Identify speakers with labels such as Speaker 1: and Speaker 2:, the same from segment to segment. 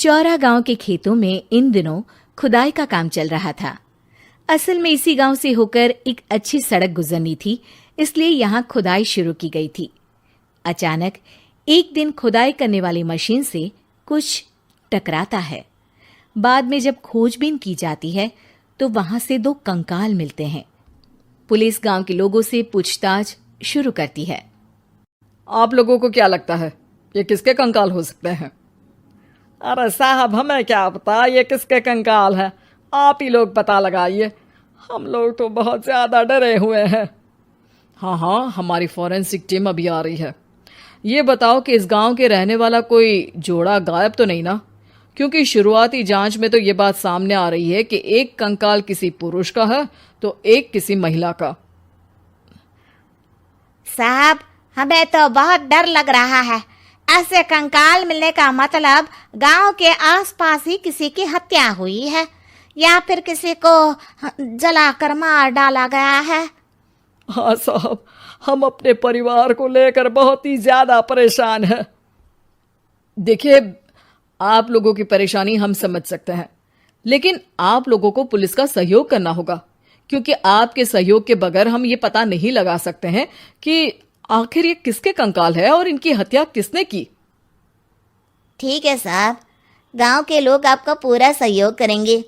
Speaker 1: चौरा गांव के खेतों में इन दिनों खुदाई का काम चल रहा था। असल में इसी गांव से होकर एक अच्छी सड़क गुजरनी थी, इसलिए यहां खुदाई शुरू की गई थी। अचानक एक दिन खुदाई करने वाली मशीन से कुछ टकराता है। बाद में जब खोजबीन की जाती है तो वहां से 2 कंकाल मिलते हैं। पुलिस गांव के लोगों से पूछताछ शुरू करती है।
Speaker 2: आप लोगों को क्या लगता है ये किसके कंकाल हो सकते हैं? अरे साहब, हमें क्या पता ये किसके कंकाल हैं, आप ही लोग पता लगाइए, हम लोग तो बहुत ज़्यादा डरे हुए हैं। हाँ, हमारी फॉरेंसिक टीम अभी आ रही है। ये बताओ कि इस गांव के रहने वाला कोई जोड़ा गायब तो नहीं ना? क्योंकि शुरुआती जांच में तो ये बात सामने आ रही है कि एक कंकाल किसी पुरुष का है तो एक किसी महिला का।
Speaker 3: साहब, हमें तो बहुत डर लग रहा है। ऐसे कंकाल मिलने का मतलब गांव के आसपास ही किसी की हत्या हुई है या फिर किसी को जलाकर मार डाला गया है।
Speaker 2: हाँ साहब, हम अपने परिवार को लेकर बहुत ही ज्यादा परेशान हैं। देखिए, आप लोगों की परेशानी हम समझ सकते हैं, लेकिन आप लोगों को पुलिस का सहयोग करना होगा, क्योंकि आपके सहयोग के बगैर हम ये पता नहीं लगा सकते हैं कि आखिर ये किसके कंकाल है और इनकी हत्या किसने की।
Speaker 3: ठीक है साहब, गांव के लोग आपका पूरा सहयोग करेंगे।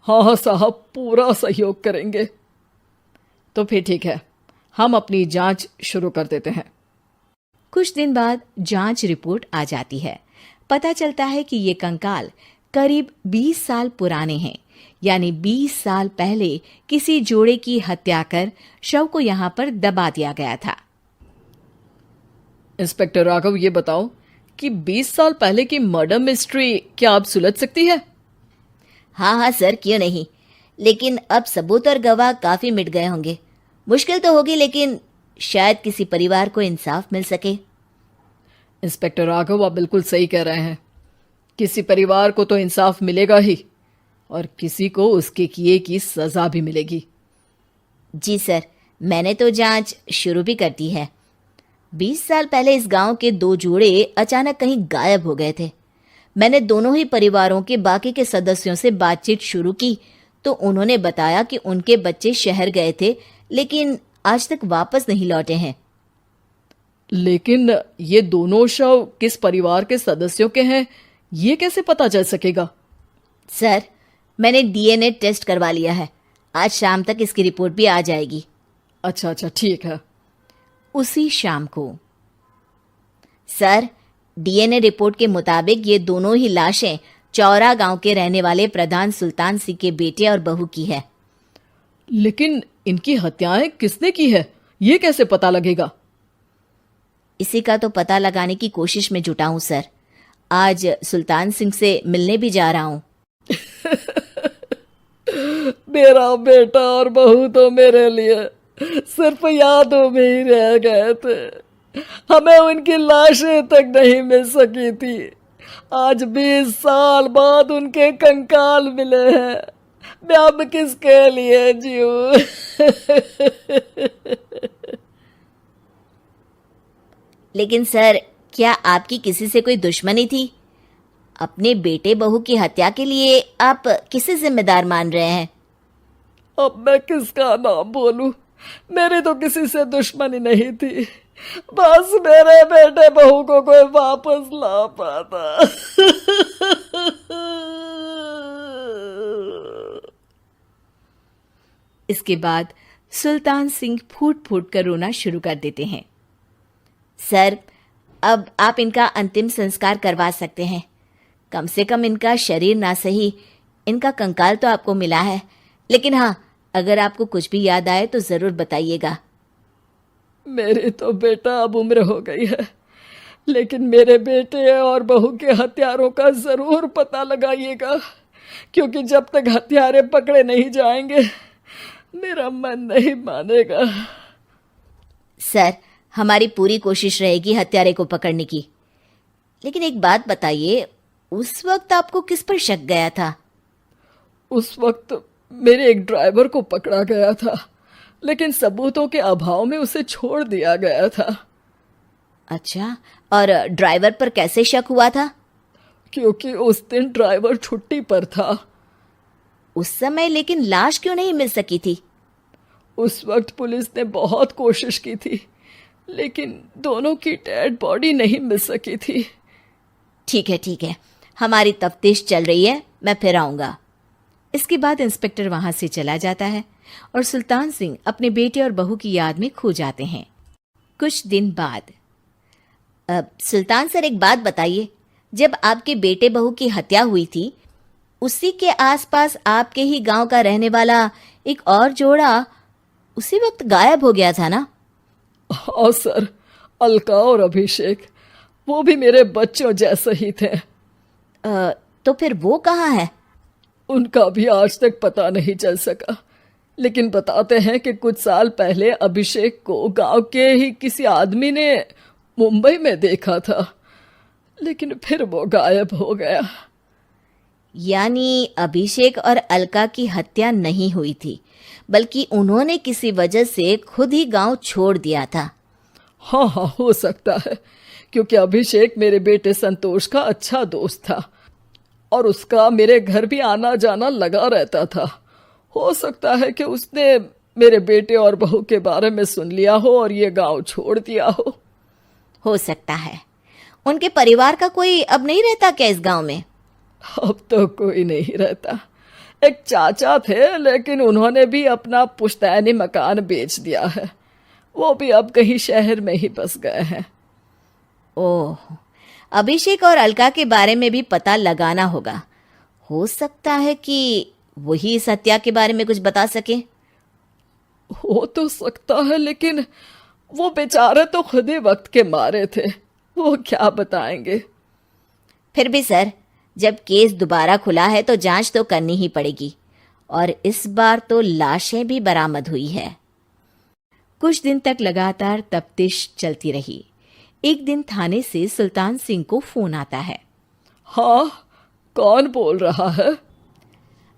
Speaker 2: हाँ साहब, पूरा सहयोग करेंगे। तो फिर ठीक है, हम अपनी जांच शुरू कर देते हैं।
Speaker 1: कुछ दिन बाद जांच रिपोर्ट आ जाती है। पता चलता है कि ये कंकाल करीब 20 साल पुराने हैं, यानी 20 साल पहले किसी जोड़े की हत्या कर शव को यहाँ पर दबा दिया गया था।
Speaker 2: इंस्पेक्टर राघव, ये बताओ कि 20 साल पहले की मर्डर मिस्ट्री क्या आप सुलझ सकती है?
Speaker 3: हाँ सर, क्यों नहीं, लेकिन अब सबूत और गवाह काफी मिट गए होंगे। मुश्किल तो होगी, लेकिन शायद किसी परिवार को इंसाफ मिल सके।
Speaker 2: इंस्पेक्टर राघव, आप बिल्कुल सही कह रहे हैं। किसी परिवार को तो इंसाफ मिलेगा ही और किसी को उसके किए की सजा भी मिलेगी।
Speaker 3: जी सर, मैंने तो जांच शुरू भी कर दी है। 20 साल पहले इस गांव के 2 जोड़े अचानक कहीं गायब हो गए थे। मैंने दोनों ही परिवारों के बाकी के सदस्यों से बातचीत शुरू की तो उन्होंने बताया कि उनके बच्चे शहर गए थे, लेकिन आज तक वापस नहीं लौटे हैं।
Speaker 2: लेकिन ये दोनों शव किस परिवार के सदस्यों के हैं, ये कैसे पता चल सकेगा?
Speaker 3: सर, मैंने डीएनए टेस्ट करवा लिया है। आज शाम तक इसकी रिपोर्ट भी आ जाएगी।
Speaker 2: अच्छा, ठीक है।
Speaker 1: उसी शाम को
Speaker 3: सर, डीएनए रिपोर्ट के मुताबिक ये दोनों ही लाशें चौरा गांव के रहने वाले प्रधान सुल्तान सिंह के बेटे और बहू की है।
Speaker 2: लेकिन इनकी हत्याएं किसने की है, ये कैसे पता लगेगा?
Speaker 3: इसी का तो पता लगाने की कोशिश में जुटा हूं सर। आज सुल्तान सिंह से मिलने भी जा रहा हूं।
Speaker 2: मेरा बेटा और बहू तो मेरे लिए सिर्फ यादों में ही रह गए थे, हमें उनकी लाशें तक नहीं मिल सकी थी। आज 20 साल बाद उनके कंकाल मिले हैं। मैं अब किसके लिए जीऊं?
Speaker 3: लेकिन सर, क्या आपकी किसी से कोई दुश्मनी थी? अपने बेटे बहू की हत्या के लिए आप किसे जिम्मेदार मान रहे हैं?
Speaker 2: अब मैं किसका नाम बोलूं? मेरी तो किसी से दुश्मनी नहीं थी, बस मेरे बेटे बहू को कोई वापस ला पाता।
Speaker 1: इसके बाद सुल्तान सिंह फूट फूट कर रोना शुरू कर देते हैं।
Speaker 3: सर, अब आप इनका अंतिम संस्कार करवा सकते हैं। कम से कम इनका शरीर ना सही, इनका कंकाल तो आपको मिला है। लेकिन हाँ, अगर आपको कुछ भी याद आए तो जरूर बताइएगा।
Speaker 2: मेरी तो बेटा अब उम्र हो गई है, लेकिन मेरे बेटे और बहू के हत्यारों का जरूर पता लगाइएगा, क्योंकि जब तक हत्यारे पकड़े नहीं जाएंगे मेरा मन नहीं मानेगा।
Speaker 3: सर, हमारी पूरी कोशिश रहेगी हत्यारे को पकड़ने की। लेकिन एक बात बताइए, उस वक्त आपको किस पर शक गया था?
Speaker 2: उस वक्त मेरे एक ड्राइवर को पकड़ा गया था, लेकिन सबूतों के अभाव में उसे छोड़ दिया गया था।
Speaker 3: अच्छा, और ड्राइवर पर कैसे शक हुआ था?
Speaker 2: क्योंकि उस दिन ड्राइवर छुट्टी पर था।
Speaker 3: उस समय लेकिन लाश क्यों नहीं मिल सकी थी?
Speaker 2: उस वक्त पुलिस ने बहुत कोशिश की थी, लेकिन दोनों की डेड बॉडी नहीं मिल सकी थी।
Speaker 3: ठीक है, हमारी तफ्तीश चल रही है, मैं फिर आऊंगा।
Speaker 1: इसके बाद इंस्पेक्टर वहां से चला जाता है और सुल्तान सिंह अपने बेटे और बहू की याद में खो जाते हैं। कुछ दिन बाद
Speaker 3: सुल्तान सर, एक बात बताइए, जब आपके बेटे बहू की हत्या हुई थी, उसी के आसपास आपके ही गांव का रहने वाला एक और जोड़ा उसी वक्त गायब हो गया था ना?
Speaker 2: हाँ सर, अलका और अभिषेक, वो भी मेरे बच्चों जैसे ही थे।
Speaker 3: तो फिर वो कहाँ है?
Speaker 2: उनका भी आज तक पता नहीं चल सका, लेकिन बताते हैं कि कुछ साल पहले अभिषेक को गांव के ही किसी आदमी ने मुंबई में देखा था, लेकिन फिर वो गायब हो गया।
Speaker 3: यानी अभिषेक और अलका की हत्या नहीं हुई थी, बल्कि उन्होंने किसी वजह से खुद ही गांव छोड़ दिया था।
Speaker 2: हाँ, हो सकता है, क्योंकि अभिषेक मेरे बेटे संतोष का अच्छा दोस्त था और उसका मेरे घर भी आना जाना लगा रहता था। हो सकता है कि उसने मेरे बेटे और बहू के बारे में सुन लिया हो और ये गांव छोड़ दिया हो
Speaker 3: सकता है। उनके परिवार का कोई अब नहीं रहता क्या इस गांव में?
Speaker 2: अब तो कोई नहीं रहता। एक चाचा थे, लेकिन उन्होंने भी अपना पुश्तैनी मकान बेच दिया है। वो भी अब कहीं शहर में ही बस गए हैं।
Speaker 3: ओह, अभिषेक और अलका के बारे में भी पता लगाना होगा। हो सकता है कि वही इस हत्या के बारे में कुछ बता सके।
Speaker 2: हो तो सकता है, लेकिन वो बेचारे तो खुद ही वक्त के मारे थे, वो क्या बताएंगे।
Speaker 3: फिर भी सर, जब केस दोबारा खुला है तो जांच तो करनी ही पड़ेगी, और इस बार तो लाशें भी बरामद हुई है।
Speaker 1: कुछ दिन तक लगातार तफ्तीश चलती रही। एक दिन थाने से सुल्तान सिंह को फोन आता है।
Speaker 2: हाँ, कौन बोल रहा है?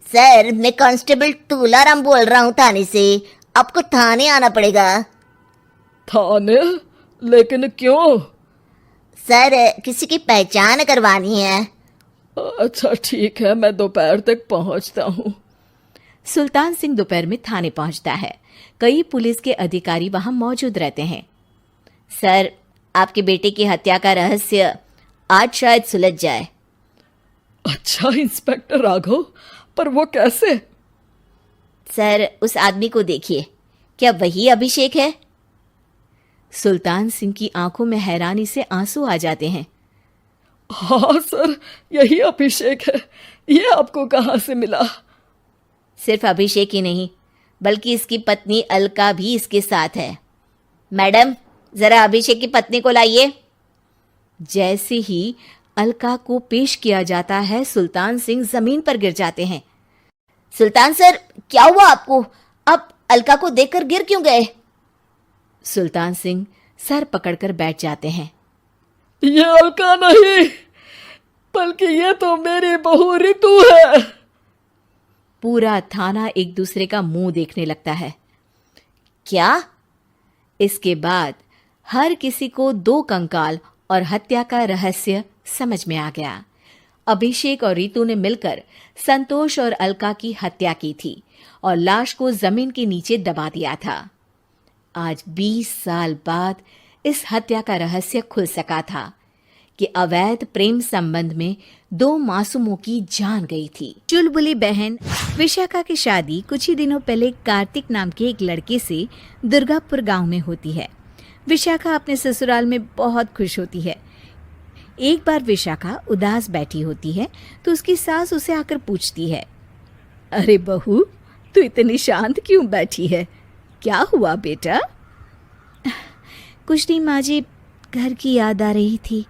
Speaker 3: सर, मैं कांस्टेबल तुलाराम बोल रहा हूँ थाने से। आपको थाने आना पड़ेगा।
Speaker 2: थाने? लेकिन क्यों?
Speaker 3: सर, किसी की पहचान करवानी है।
Speaker 2: अच्छा ठीक है, मैं दोपहर तक पहुंचता हूँ।
Speaker 1: सुल्तान सिंह दोपहर में थाने पहुंचता है। कई पुलिस के अधिकारी वहां मौजूद रहते हैं।
Speaker 3: सर, आपके बेटे की हत्या का रहस्य आज शायद सुलझ जाए।
Speaker 2: अच्छा इंस्पेक्टर राघव, पर वो कैसे?
Speaker 3: सर, उस आदमी को देखिए, क्या वही अभिषेक है?
Speaker 1: सुल्तान सिंह की आंखों में हैरानी से आंसू आ जाते हैं।
Speaker 2: हाँ सर, यही अभिषेक है। ये आपको कहाँ से मिला?
Speaker 3: सिर्फ अभिषेक ही नहीं, बल्कि इसकी पत्नी अलका भी इसके साथ है। मैडम, जरा अभिषेक की पत्नी को लाइए।
Speaker 1: जैसे ही अलका को पेश किया जाता है, सुल्तान सिंह जमीन पर गिर जाते हैं।
Speaker 3: सुल्तान सर, क्या हुआ आपको? आप अलका को देखकर गिर क्यों गए?
Speaker 1: सुल्तान सिंह सर पकड़कर बैठ जाते हैं।
Speaker 2: ये अलका नहीं, बल्कि ये तो मेरी बहू रितु है।
Speaker 1: पूरा थाना एक दूसरे का मुंह देखने लगता है।
Speaker 3: क्या?
Speaker 1: इसके बाद हर किसी को दो कंकाल और हत्या का रहस्य समझ में आ गया। अभिषेक और रितु ने मिलकर संतोष और अलका की हत्या की थी और लाश को जमीन के नीचे दबा दिया था। आज 20 साल बाद इस हत्या का रहस्य खुल सका था कि अवैध प्रेम संबंध में 2 मासूमों की जान गई थी। चुलबुली बहन विशाखा की शादी कुछ ही दिनों पहले कार्तिक नाम के एक लड़के से दुर्गापुर गांव में होती है। विशाखा अपने ससुराल में बहुत खुश होती है। एक बार विशाखा उदास बैठी होती है तो उसकी सास उसे आकर पूछती है, अरे बहू, तू इतनी शांत क्यों बैठी है? क्या हुआ बेटा? कुछ नहीं माँ जी, घर की याद आ रही थी।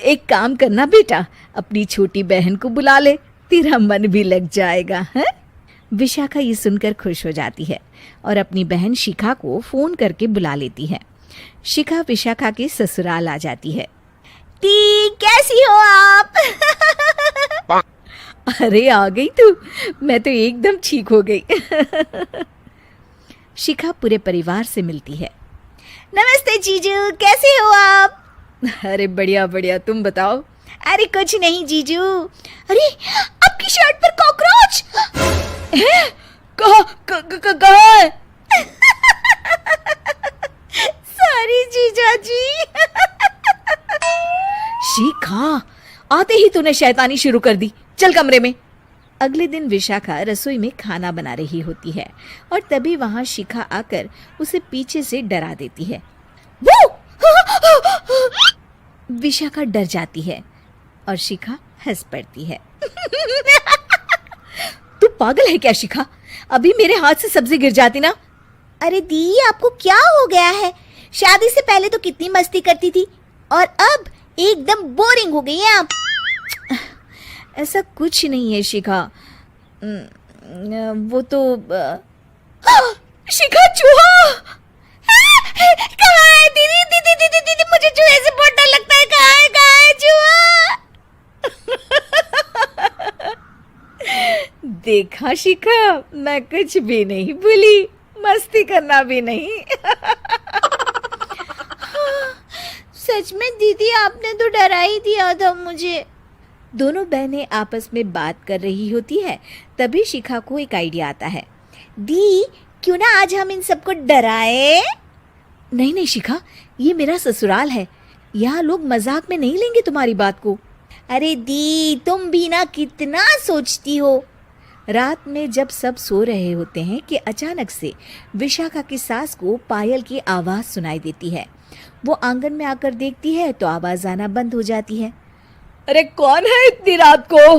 Speaker 1: एक काम करना बेटा, अपनी छोटी बहन को बुला ले, तेरा मन भी लग जाएगा है? विशाखा ये सुनकर खुश हो जाती है और अपनी बहन शिखा को फोन करके बुला लेती है। शिखा विशाखा के ससुराल आ जाती है।
Speaker 3: टी, कैसी हो आप?
Speaker 1: अरे आ गई तू, मैं तो एकदम ठीक हो गई। शिखा पूरे परिवार से मिलती है।
Speaker 3: नमस्ते जीजू, कैसे हो आप?
Speaker 2: अरे बढ़िया बढ़िया, तुम बताओ।
Speaker 3: अरे कुछ नहीं जीजू। अरे आपकी शर्ट पर कॉकरोच
Speaker 2: है? कहाँ है?
Speaker 3: सॉरी जीजा जी।
Speaker 1: शिखा, आते ही तूने शैतानी शुरू कर दी, चल कमरे में। अगले दिन विशाखा रसोई में खाना बना रही होती है और तभी वहां शिखा आकर उसे पीछे से डरा देती है। वो! विशाखा डर जाती है और शिखा हंस पड़ती है। तू पागल है क्या शिखा? अभी मेरे हाथ से सब्जी गिर जाती ना।
Speaker 3: अरे दी, आपको क्या हो गया है? शादी से पहले तो कितनी मस्ती करती थी और अब एकदम बोरिंग हो गई हैं आप।
Speaker 1: ऐसा कुछ नहीं है शिखा। वो तो
Speaker 3: शिखा, चूहा कहाँ है? दीदी दीदी दीदी दीदी, मुझे चूहे से बहुत डर लगता है। कहाँ है चूहा?
Speaker 1: देखा शिखा, मैं कुछ भी नहीं भूली, मस्ती करना भी नहीं।
Speaker 3: सच में दीदी, आपने तो डरा ही दिया था मुझे।
Speaker 1: दोनों बहनें आपस में बात कर रही होती है, तभी शिखा को एक आइडिया आता है।
Speaker 3: दी, क्यों ना आज हम इन सबको डराए?
Speaker 1: नहीं नहीं शिखा, ये मेरा ससुराल है, यहाँ लोग मजाक में नहीं लेंगे तुम्हारी बात को।
Speaker 3: अरे दी, तुम भी ना कितना सोचती हो।
Speaker 1: रात में जब सब सो रहे होते हैं कि अचानक से विशाखा की सास को पायल की आवाज सुनाई देती है। वो आंगन में आकर देखती है तो आवाज आना बंद हो जाती है।
Speaker 2: अरे कौन है इतनी रात को?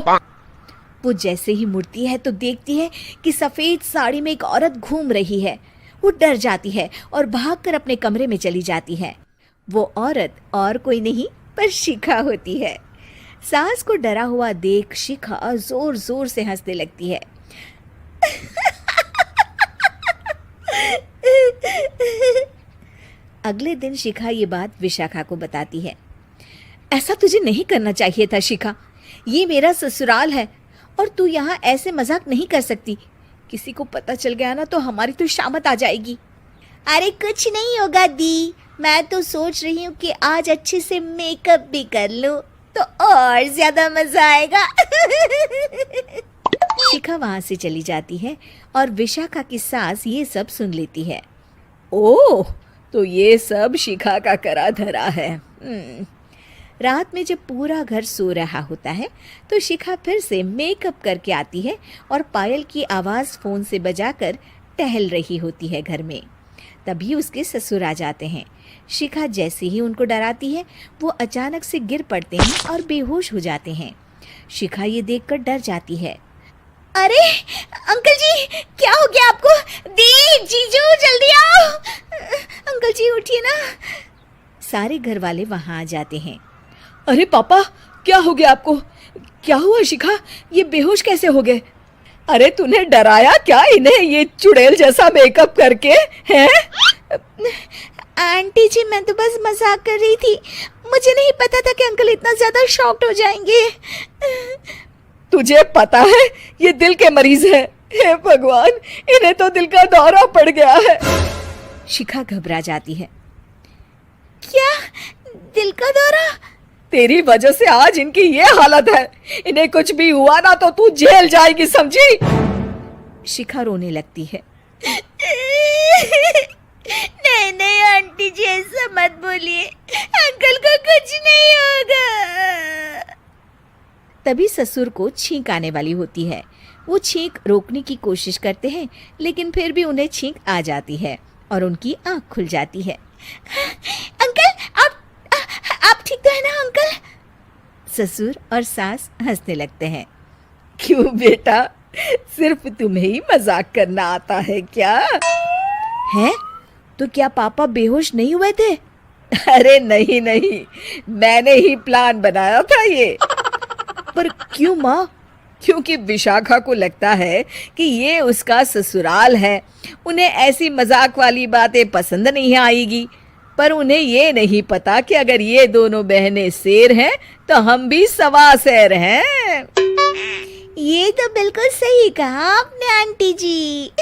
Speaker 1: वो जैसे ही मुड़ती है तो देखती है कि सफेद साड़ी में एक औरत घूम रही है। वो डर जाती है और भागकर अपने कमरे में चली जाती है। वो औरत और कोई नहीं पर शिखा होती है। सास को डरा हुआ देख शिखा जोर जोर से हंसने लगती है। अगले दिन शिखा ये बात विशाखा को बताती है। ऐसा तुझे नहीं करना चाहिए था शिखा, ये मेरा ससुराल है और तू यहाँ ऐसे मजाक नहीं कर सकती। किसी को पता चल गया ना तो हमारी तो शामत आ जाएगी।
Speaker 3: अरे कुछ नहीं होगा दी, मैं तो सोच रही हूँ कि आज अच्छे से मेकअप भी कर लूं तो और ज्यादा मजा आएगा।
Speaker 1: शिखा वहां से चली जाती है और विशाखा की सास ये सब सुन लेती है। ओह, तो ये सब शिखा का करा धरा है। रात में जब पूरा घर सो रहा होता है तो शिखा फिर से मेकअप करके आती है और पायल की आवाज़ फ़ोन से बजाकर टहल रही होती है घर में। तभी उसके ससुर आ जाते हैं। शिखा जैसे ही उनको डराती है वो अचानक से गिर पड़ते हैं और बेहोश हो जाते हैं। शिखा ये देखकर डर जाती है।
Speaker 3: अरे अंकल जी, क्या हो गया आपको? दी, जीजू, जल्दी आओ। अंकल जी उठिए ना।
Speaker 1: सारे घर वाले वहाँ आ जाते हैं।
Speaker 2: अरे पापा, क्या हो गया आपको? क्या हुआ शिखा, ये बेहोश कैसे हो गए? अरे तूने डराया क्या इन्हें ये चुड़ैल जैसा मेकअप करके? हैं?
Speaker 3: आंटी जी, मैं तो बस मजाक कर रही थी, मुझे नहीं पता था कि अंकल इतना ज्यादा शॉक्ड हो जाएंगे।
Speaker 2: तुझे पता है ये दिल के मरीज हैं। हे भगवान, इन्हें तो दिल का दौरा पड़ गया है।
Speaker 1: शिखा घबरा जाती है।
Speaker 3: क्या दिल का दौरा?
Speaker 2: तेरी वजह से आज इनकी ये हालत है। इन्हें कुछ भी हुआ ना तो तू जेल जाएगी, समझी?
Speaker 1: शिखा रोने लगती है।
Speaker 3: नहीं नहीं आंटी जी, ऐसा मत बोलिए, अंकल को कुछ नहीं होगा।
Speaker 1: तभी ससुर को छींक आने वाली होती है। वो छींक रोकने की कोशिश करते हैं लेकिन फिर भी उन्हें छींक आ जाती है और उनकी आंख खुल जाती है।
Speaker 3: अंकल, आप ठीक तो है ना अंकल?
Speaker 1: ससुर और सास हंसने लगते हैं।
Speaker 2: क्यों बेटा, सिर्फ तुम्हें ही मजाक करना आता है क्या?
Speaker 1: है तो क्या पापा बेहोश नहीं हुए थे?
Speaker 2: अरे नहीं नहीं, मैंने ही प्लान बनाया था ये।
Speaker 1: पर क्यों माँ?
Speaker 2: क्योंकि विशाखा को लगता है कि ये उसका ससुराल है, उन्हें ऐसी मजाक वाली बातें पसंद नहीं आएगी। पर उन्हें ये नहीं पता कि अगर ये दोनों बहनें शेर हैं तो हम भी सवा शेर हैं।
Speaker 3: ये तो बिल्कुल सही कहा आपने आंटी जी।